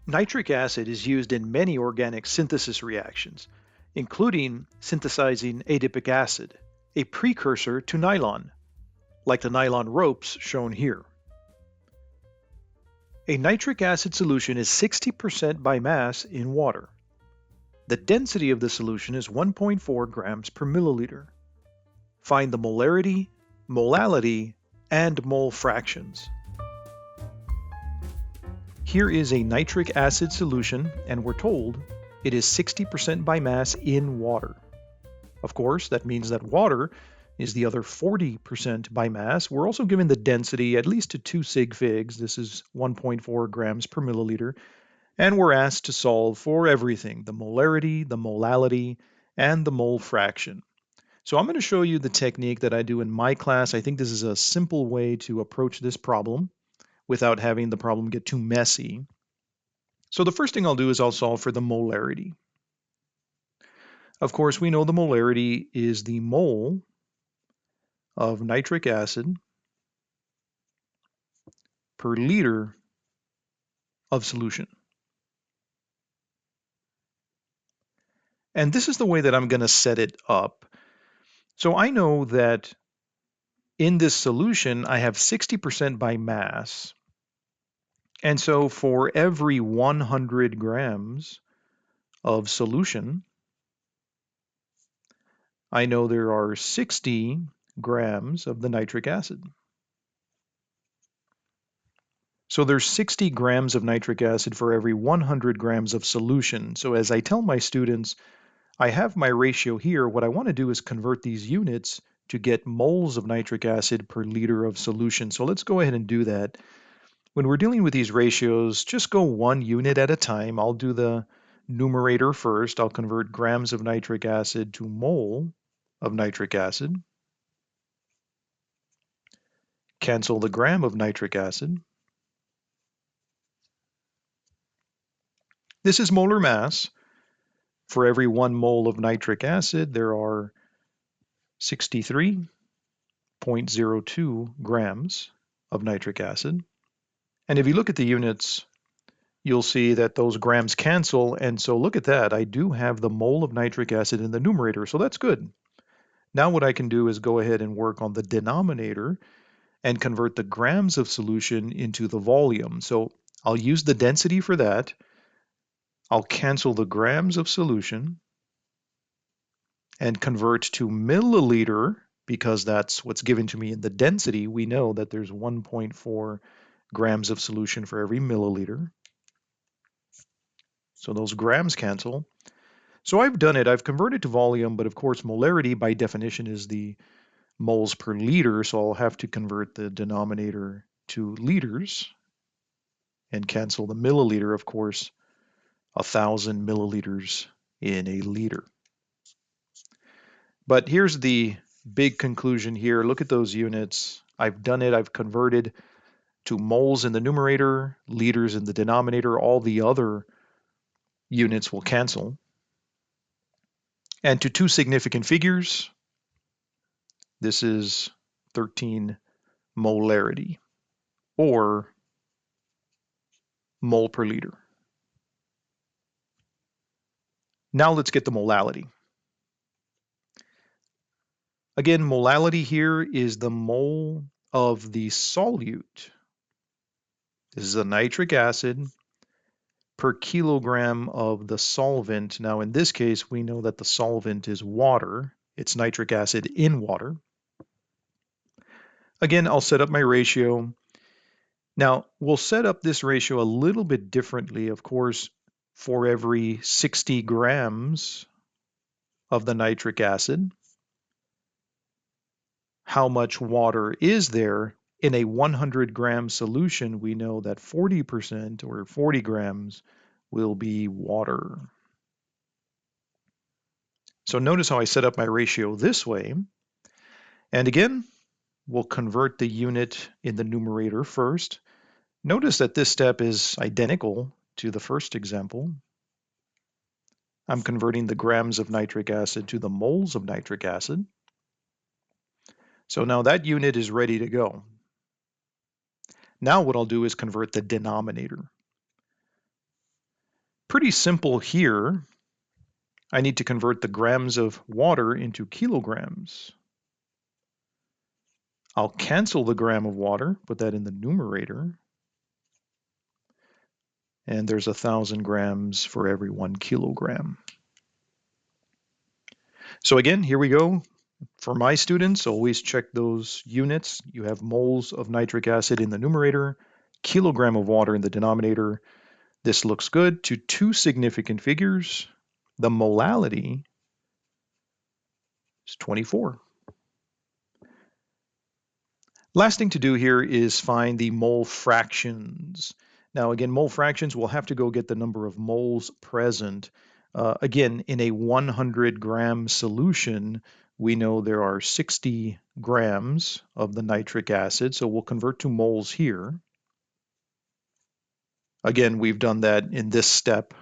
Nitric acid is used in many organic synthesis reactions, including synthesizing adipic acid, a precursor to nylon, like the nylon ropes shown here. A nitric acid solution is 60% by mass in water. The density of the solution is 1.4 grams per milliliter. Find the molarity, molality, and mole fractions. Here is a nitric acid solution, and we're told it is 60% by mass in water. Of course, that means that water is the other 40% by mass. We're also given the density at least to 2 sig figs. This is 1.4 grams per milliliter. And we're asked to solve for everything, the molarity, the molality, and the mole fraction. So I'm going to show you the technique that I do in my class. I think this is a simple way to approach this problem without having the problem get too messy. So the first thing I'll do is I'll solve for the molarity. Of course, we know the molarity is the mole of nitric acid per liter of solution. And this is the way that I'm going to set it up. So I know that in this solution, I have 60% by mass. And so for every 100 grams of solution, I know there are 60 grams of the nitric acid. So there's 60 grams of nitric acid for every 100 grams of solution. So as I tell my students, I have my ratio here. What I want to do is convert these units to get moles of nitric acid per liter of solution. So let's go ahead and do that. When we're dealing with these ratios, just go one unit at a time. I'll do the numerator first. I'll convert grams of nitric acid to mole of nitric acid. Cancel the gram of nitric acid. This is molar mass. For every 1 mole of nitric acid, there are 63.02 grams of nitric acid. And if you look at the units, you'll see that those grams cancel. And so look at that. I do have the mole of nitric acid in the numerator, so that's good. Now what I can do is go ahead and work on the denominator and convert the grams of solution into the volume. So I'll use the density for that. I'll cancel the grams of solution and convert to milliliter because that's what's given to me in the density. We know that there's 1.4 grams of solution for every milliliter. So those grams cancel. So I've done it. I've converted to volume, but of course molarity by definition is the moles per liter, so I'll have to convert the denominator to liters and cancel the milliliter, of course, 1,000 milliliters in a liter. But here's the big conclusion here. Look at those units. I've done it. I've converted to moles in the numerator, liters in the denominator. All the other units will cancel. And to two significant figures, this is 13 molarity, or mole per liter. Now let's get the molality. Again, molality here is the mole of the solute. This is a nitric acid per kilogram of the solvent. Now in this case, we know that the solvent is water. It's nitric acid in water. Again, I'll set up my ratio. Now, we'll set up this ratio a little bit differently. Of course, for every 60 grams of the nitric acid, how much water is there? In a 100 gram solution, we know that 40% or 40 grams will be water. So notice how I set up my ratio this way. And again, we'll convert the unit in the numerator first. Notice that this step is identical to the first example. I'm converting the grams of nitric acid to the moles of nitric acid. So now that unit is ready to go. Now what I'll do is convert the denominator. Pretty simple here. I need to convert the grams of water into kilograms. I'll cancel the gram of water, put that in the numerator. And there's 1,000 grams for every 1 kilogram. So again, here we go. For my students, always check those units. You have moles of nitric acid in the numerator, kilogram of water in the denominator. This looks good to two significant figures. The molality is 24. Last thing to do here is find the mole fractions. Now again, mole fractions, we'll have to go get the number of moles present. Again, in a 100 gram solution, we know there are 60 grams of the nitric acid, so we'll convert to moles here. Again, we've done that in this step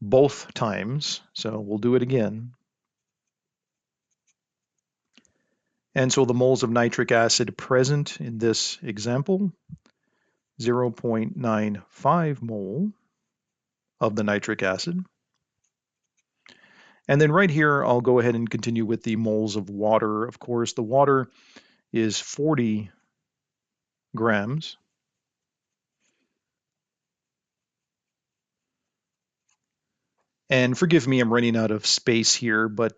both times, so we'll do it again. And so the moles of nitric acid present in this example, 0.95 mole of the nitric acid. And then right here, I'll go ahead and continue with the moles of water. Of course, the water is 40 grams. And forgive me, I'm running out of space here, but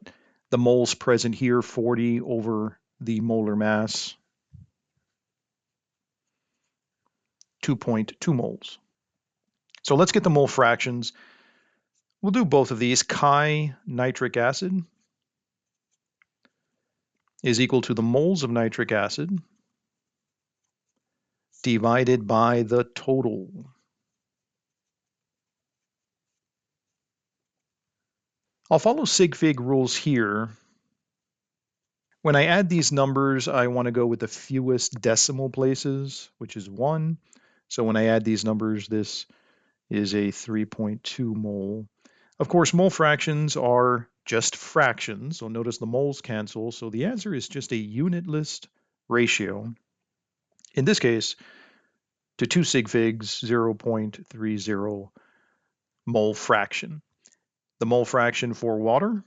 the moles present here, 40 over the molar mass, 2.2 moles. So let's get the mole fractions. We'll do both of these. Chi nitric acid is equal to the moles of nitric acid divided by the total. I'll follow sig fig rules here. When I add these numbers, I want to go with the fewest decimal places, which is 1. So when I add these numbers, this is a 3.2 mole. Of course, mole fractions are just fractions, so notice the moles cancel, so the answer is just a unitless ratio. In this case, to 2 sig figs, 0.30 mole fraction. The mole fraction for water,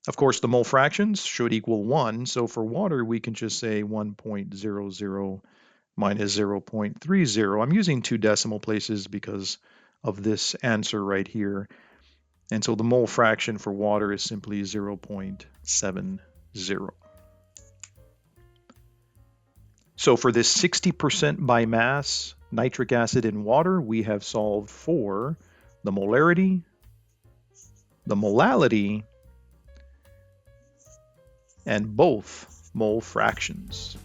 of course, the mole fractions should equal 1, so for water, we can just say 1.00 minus 0.30. I'm using 2 decimal places because of this answer right here. And so the mole fraction for water is simply 0.70. So for this 60% by mass nitric acid in water, we have solved for the molarity, the molality, and both mole fractions.